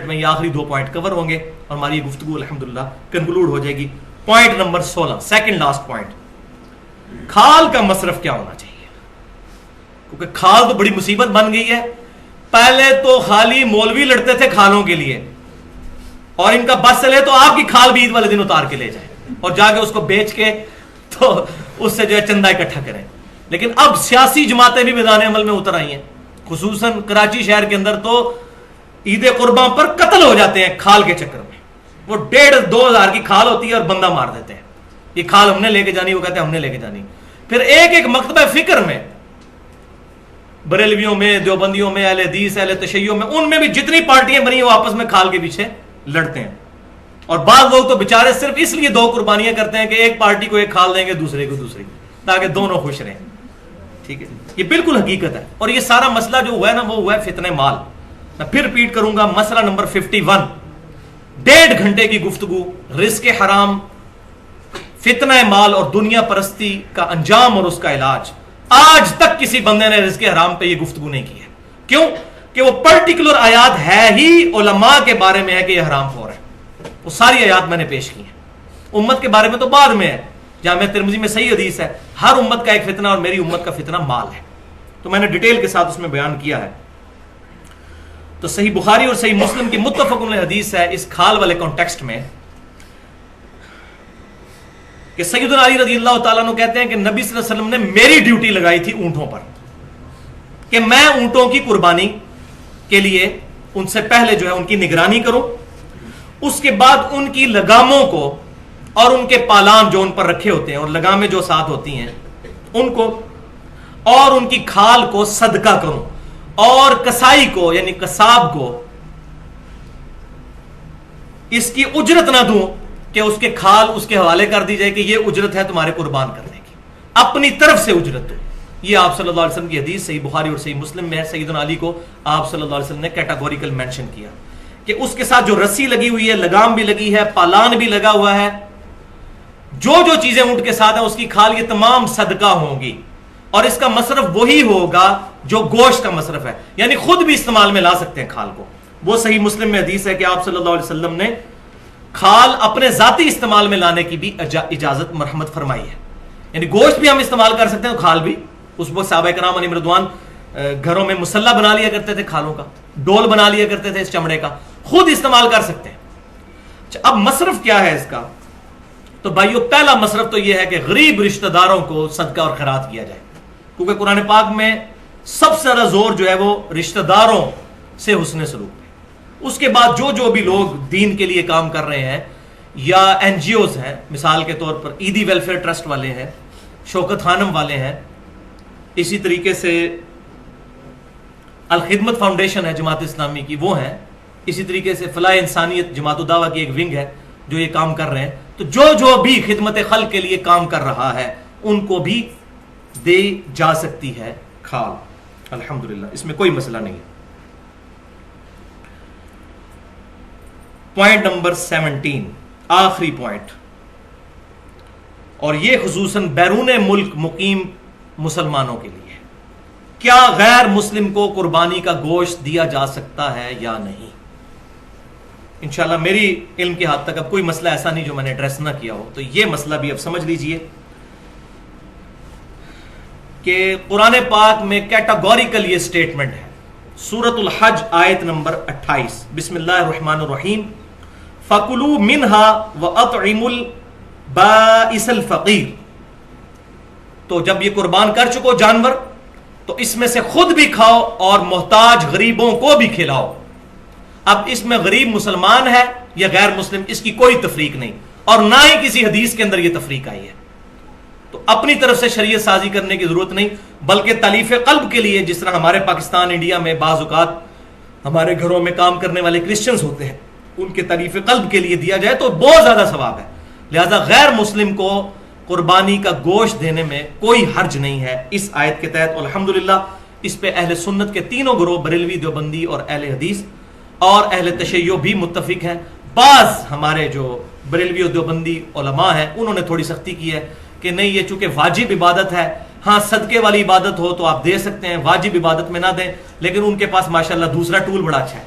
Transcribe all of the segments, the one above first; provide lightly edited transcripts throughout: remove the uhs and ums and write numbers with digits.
میں یہ آخری 2 پوائنٹ کور ہوں گے اور ہماری گفتگو الحمدللہ کنکلوڈ ہو جائے گی. Point number 16، second last point, کھال کا مصرف کیا ہونا چاہیے؟ کیونکہ کھال تو بڑی مصیبت بن گئی ہے. پہلے تو خالی مولوی لڑتے تھے کھالوں کے لیے، اور ان کا بس چلے تو آپ کی کھال بھی عید والے دن اتار کے لے جائیں اور جا کے اس کو بیچ کے تو اس سے جو ہے چندہ اکٹھا کریں. لیکن اب سیاسی جماعتیں بھی میدان عمل میں اتر آئی ہیں، خصوصاً کراچی شہر کے اندر تو عید قرباں پر قتل ہو جاتے ہیں کھال کے چکر میں. وہ 1,500-2 ہزار کی کھال ہوتی ہے اور بندہ مار دیتے ہیں، یہ کھال ہم نے لے کے جانی، وہ کہتے ہیں ہم نے لے کے جانی. پھر ایک ایک مکتبہ فکر میں، بریلویوں میں، دیوبندیوں میں، اہل حدیث، اہل تشیع میں، ان میں بھی جتنی پارٹیاں بنی وہ آپس میں کھال کے پیچھے لڑتے ہیں. اور بعض لوگ تو بیچارے صرف اس لیے 2 قربانیاں کرتے ہیں کہ ایک پارٹی کو ایک کھال دیں گے، دوسرے کو دوسری، تاکہ دونوں خوش رہیں. ٹھیک ہے، یہ بالکل حقیقت ہے. اور یہ سارا مسئلہ جو ہوا ہے نا، وہ ہوا ہے فتنہ مال. میں پھر ریپیٹ کروں گا، مسئلہ نمبر 51، 1.5 گھنٹے کی گفتگو، رزق حرام، فتنہ مال اور دنیا پرستی کا انجام اور اس کا علاج. آج تک کسی بندے نے رزق حرام پہ یہ گفتگو نہیں کی ہے. کیوں؟ کہ وہ پرٹیکولر آیات ہے ہی علماء کے بارے میں ہے کہ یہ حرام خور ہے. وہ ساری آیات میں نے پیش کی ہیں. امت کے بارے میں تو بعد میں ہے، جامع ترمذی میں صحیح حدیث ہے، ہر امت کا ایک فتنہ اور میری امت کا فتنہ مال ہے. تو میں نے ڈیٹیل کے ساتھ اس میں بیان کیا ہے. تو صحیح بخاری اور صحیح مسلم کی متفق علیہ حدیث ہے اس کھال والے کانٹیکسٹ میں کہ سیدنا علی رضی اللہ تعالیٰ عنہ کہتے ہیں کہ نبی صلی اللہ علیہ وسلم نے میری ڈیوٹی لگائی تھی اونٹوں پر کہ میں اونٹوں کی قربانی کے لیے ان سے پہلے جو ہے ان کی نگرانی کروں، اس کے بعد ان کی لگاموں کو اور ان کے پالان جو ان پر رکھے ہوتے ہیں اور لگامیں جو ساتھ ہوتی ہیں ان کو اور ان کی کھال کو صدقہ کروں، اور کسائی کو یعنی قصاب کو اس کی اجرت نہ دوں کہ اس کے کھال اس کے حوالے کر دی جائے کہ یہ اجرت ہے تمہارے قربان کرنے کی، اپنی طرف سے اجرت دو. یہ آپ صلی اللہ علیہ وسلم کی حدیث صحیح بخاری اور صحیح مسلم میں ہے. سیدنا علی کو آپ صلی اللہ علیہ وسلم نے کیٹاگوریکل مینشن کیا کہ اس کے ساتھ جو رسی لگی ہوئی ہے، لگام بھی لگی ہے، پالان بھی لگا ہوا ہے، جو جو چیزیں اونٹ کے ساتھ ہیں اس کی کھال یہ تمام صدقہ ہوں گی. اور اس کا مصرف وہی ہوگا جو گوشت کا مصرف ہے، یعنی خود بھی استعمال میں لا سکتے ہیں کھال کو. وہ صحیح مسلم میں حدیث ہے کہ آپ صلی اللہ علیہ وسلم نے کھال اپنے ذاتی استعمال میں لانے کی بھی اجازت مرحمت فرمائی ہے. یعنی گوشت بھی ہم استعمال کر سکتے ہیں، کھال بھی. اس وقت صحابہ کرام علیہ رضوان گھروں میں مسلح بنا لیا کرتے تھے کھالوں کا، ڈول بنا لیا کرتے تھے اس چمڑے کا، خود استعمال کر سکتے ہیں. اب مصرف کیا ہے اس کا؟ تو بھائیو پہلا مصرف تو یہ ہے کہ غریب رشتہ داروں کو صدقہ اور خیرات کیا جائے، کیونکہ قرآن پاک میں سب سے زیادہ زور جو ہے وہ رشتہ داروں سے حسن سلوک ہے. اس کے بعد جو بھی لوگ دین کے لیے کام کر رہے ہیں یا این جی اوز ہیں، مثال کے طور پر عیدی ویلفیئر ٹرسٹ والے ہیں، شوکت خانم والے ہیں، اسی طریقے سے الخدمت فاؤنڈیشن ہے جماعت اسلامی کی، وہ ہیں، اسی طریقے سے فلاح انسانیت جماعت الدعوہ کی ایک ونگ ہے جو یہ کام کر رہے ہیں. تو جو بھی خدمت خلق کے لیے کام کر رہا ہے ان کو بھی دے جا سکتی ہے کھال، الحمدللہ، اس میں کوئی مسئلہ نہیں ہے. پوائنٹ نمبر 17، آخری پوائنٹ، اور یہ خصوصاً بیرون ملک مقیم مسلمانوں کے لیے، کیا غیر مسلم کو قربانی کا گوشت دیا جا سکتا ہے یا نہیں؟ انشاءاللہ میری علم کے حد تک اب کوئی مسئلہ ایسا نہیں جو میں نے ایڈریس نہ کیا ہو. تو یہ مسئلہ بھی اب سمجھ لیجئے کہ قرآن پاک میں کیٹاگوریکل یہ سٹیٹمنٹ ہے. سورۃ الحج آیت نمبر 28، بسم اللہ الرحمن الرحیم، فَكُلُوا مِنْهَا وَأَطْعِمُوا الْبَائِسَ الْفَقِيرَ. تو جب یہ قربان کر چکو جانور تو اس میں سے خود بھی کھاؤ اور محتاج غریبوں کو بھی کھلاؤ. اب اس میں غریب مسلمان ہے یا غیر مسلم، اس کی کوئی تفریق نہیں، اور نہ ہی کسی حدیث کے اندر یہ تفریق آئی ہے. تو اپنی طرف سے شریعت سازی کرنے کی ضرورت نہیں، بلکہ تالیف قلب کے لیے، جس طرح ہمارے پاکستان انڈیا میں بعض اوقات ہمارے گھروں میں کام کرنے والے کرسچنز ہوتے ہیں، ان کے تالیف قلب کے لیے دیا جائے تو بہت زیادہ ثواب ہے. لہذا غیر مسلم کو قربانی کا گوشت دینے میں کوئی حرج نہیں ہے اس آیت کے تحت. الحمدللہ اس پہ اہل سنت کے تینوں گروہ، بریلوی، دیوبندی اور اہل حدیث اور اہل تشیع بھی متفق ہیں. بعض ہمارے جو بریلوی اور دیوبندی علماء ہیں انہوں نے تھوڑی سختی کی ہے کہ نہیں، یہ چونکہ واجب عبادت ہے، ہاں صدقے والی عبادت ہو تو آپ دے سکتے ہیں، واجب عبادت میں نہ دیں. لیکن ان کے پاس ماشاءاللہ دوسرا ٹول بڑا اچھا ہے،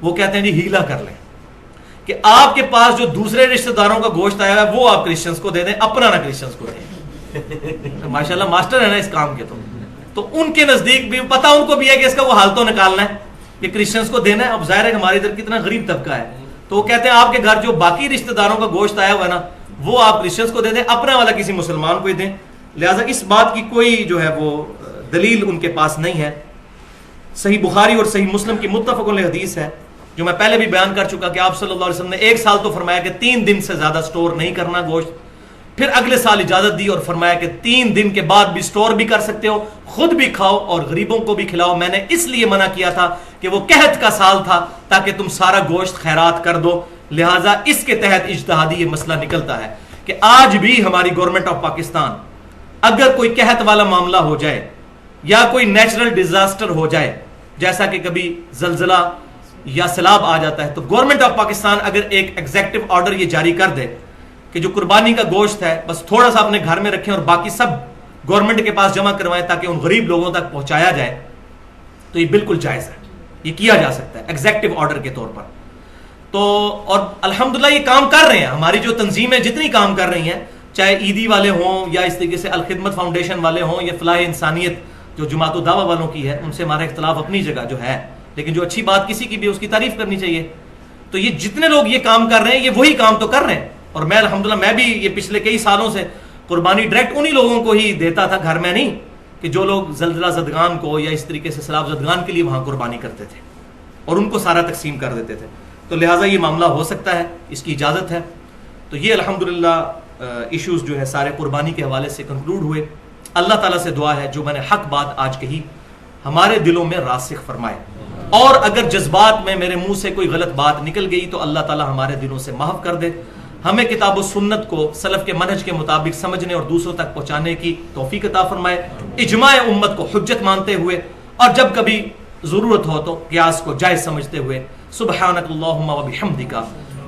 وہ کہتے ہیں جی ہیلا کر لیں کہ آپ کے پاس جو دوسرے رشتہ داروں کا گوشت آیا ہے وہ آپ کرسچنز کو دے دیں، اپنا نہ کرسچنز کو دیں. ماشاءاللہ ماسٹر ہے نا اس کام کے. تو ان کے نزدیک بھی پتا ان کو بھی ہے کہ اس کا وہ حال تو نکالنا ہے کہ کرسچنز کو دینا ہے. اب ظاہر ہے کہ ہمارے ادھر کتنا غریب طبقہ ہے، تو وہ کہتے ہیں آپ کے گھر جو باقی رشتہ داروں کا گوشت آیا ہوا ہے نا وہ آپ کرسچنز کو دے دیں، اپنا والا کسی مسلمان کو ہی دیں. لہٰذا اس بات کی کوئی جو ہے وہ دلیل ان کے پاس نہیں ہے. صحیح بخاری اور صحیح مسلم کی متفق علیہ حدیث ہے جو میں پہلے بھی بیان کر چکا کہ آپ صلی اللہ علیہ وسلم نے 1 سال تو فرمایا کہ 3 دن سے زیادہ سٹور نہیں کرنا گوشت، پھر اگلے سال اجازت دی اور فرمایا کہ 3 دن کے بعد بھی سٹور بھی کر سکتے ہو، خود بھی کھاؤ اور غریبوں کو بھی کھلاؤ. میں نے اس لیے منع کیا تھا کہ وہ قحط کا سال تھا تاکہ تم سارا گوشت خیرات کر دو. لہٰذا اس کے تحت اجتہادی یہ مسئلہ نکلتا ہے کہ آج بھی ہماری گورنمنٹ آف پاکستان اگر کوئی قحط والا معاملہ ہو جائے یا کوئی نیچرل ڈیزاسٹر ہو جائے جیسا کہ کبھی زلزلہ یا سیلاب آ جاتا ہے، تو گورنمنٹ آف پاکستان اگر ایک ایگزیکٹو آرڈر یہ جاری کر دے کہ جو قربانی کا گوشت ہے بس تھوڑا سا اپنے گھر میں رکھیں اور باقی سب گورنمنٹ کے پاس جمع کروائیں تاکہ ان غریب لوگوں تک پہنچایا جائے، تو یہ بالکل جائز ہے، یہ کیا جا سکتا ہے ایگزیکٹو آرڈر کے طور پر. تو اور الحمدللہ یہ کام کر رہے ہیں، ہماری جو تنظیمیں جتنی کام کر رہی ہیں، چاہے عیدی والے ہوں یا اس طریقے سے الخدمت فاؤنڈیشن والے ہوں یا فلاح انسانیت جو جماعت الدعوہ والوں کی ہے، ان سے ہمارا اختلاف اپنی جگہ جو ہے، لیکن جو اچھی بات کسی کی بھی اس کی تعریف کرنی چاہیے. تو یہ جتنے لوگ یہ کام کر رہے ہیں یہ وہی کام تو کر رہے ہیں. اور میں الحمدللہ میں بھی یہ پچھلے کئی سالوں سے قربانی ڈائریکٹ انہی لوگوں کو ہی دیتا تھا، گھر میں نہیں، کہ جو لوگ زلزلہ زدگان کو یا اس طریقے سے سیلاب زدگان کے لیے وہاں قربانی کرتے تھے اور ان کو سارا تقسیم کر دیتے تھے. تو لہٰذا یہ معاملہ ہو سکتا ہے، اس کی اجازت ہے. تو یہ الحمدللہ ایشوز جو ہے سارے قربانی کے حوالے سے کنکلوڈ ہوئے. اللہ تعالیٰ سے دعا ہے جو میں نے حق بات آج کہی ہمارے دلوں میں راسخ فرمائے، اور اگر جذبات میں میرے منہ سے کوئی غلط بات نکل گئی تو اللہ تعالیٰ ہمارے دلوں سے محو کر دے. ہمیں کتاب و سنت کو سلف کے منہج کے مطابق سمجھنے اور دوسروں تک پہنچانے کی توفیق عطا فرمائے، اجماع امت کو حجت مانتے ہوئے اور جب کبھی ضرورت ہو تو قیاس کو جائز سمجھتے ہوئے. سبحانک اللہم و بحمدک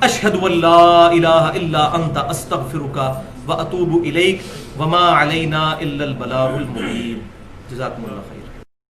اشہد ان لا الہ الا انت استغفرک و اتوب الیک وما علینا الا البلاغ المبین. جزاکم اللہ خیر.